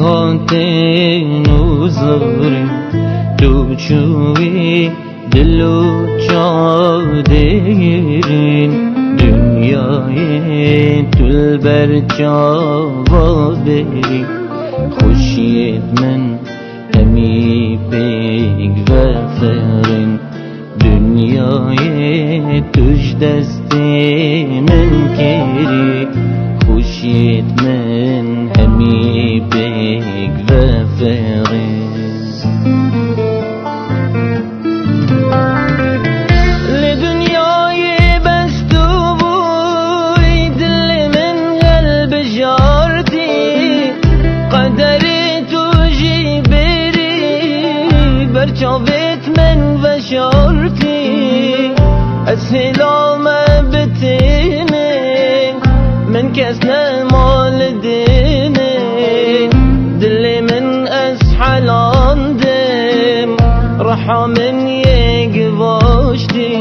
هاتین وزارین تو چوی دلو چادرین دنیای تل بر چاوا بری خوشیت من همی پیگ و فرین دنیای توش دستی من کری خوشیت من همی پیگ و فرین چاوت من و شارتی اسهلا ما بتینه من کس نمال دینه دل من اسحلاندم رحا من یک واشتی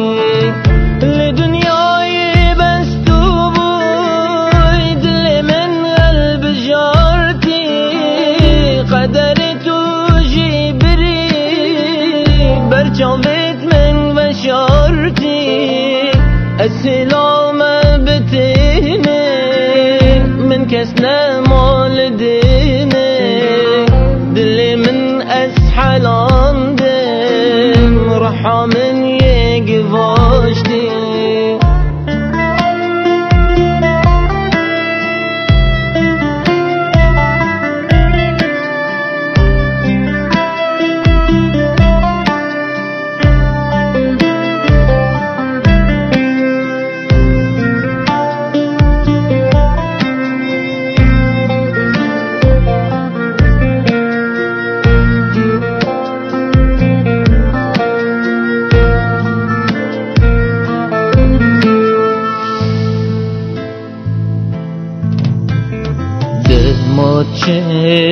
لدنیای بستو بوی دل من قلب جارتی قدر برچاوت من و شارتی السلام بتینه من کس نمال دینه دل من اسحلاندم رحا من یک واشتی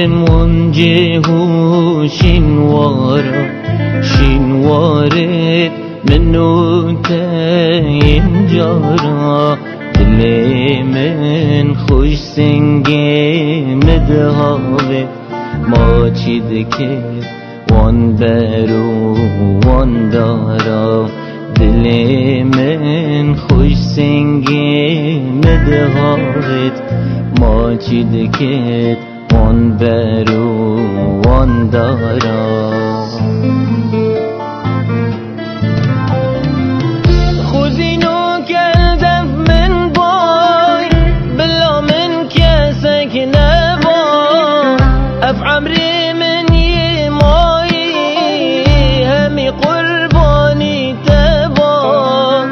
منجه شینواره منو تینجارا دل من خوش سنگه مدهاوه ما چی دکه وان برو وان دارا دل من خوش سنگه مدهاوه ما چی دکه وان برو وان دارا خوزینو کردم من بای بلا من کسک نبا اف عمری من یمایی همی قربانی تبا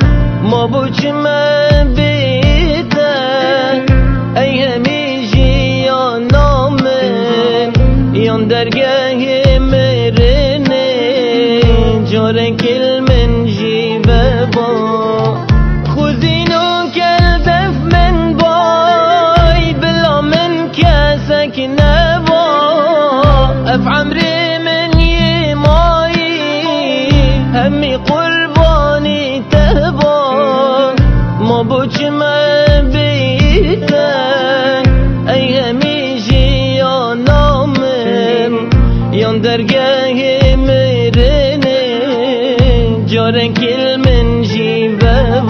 ما بوچ من بیتا ای همی درگاه مرنه جارن کل من جیبه با خوزینو کردف من بای بلا من کسک نبا اف عمری من یمایی همی قربانی تبا ما بوچ من بیتن ای همی جیانام یان درگاه مرنه جارن کل من جیبه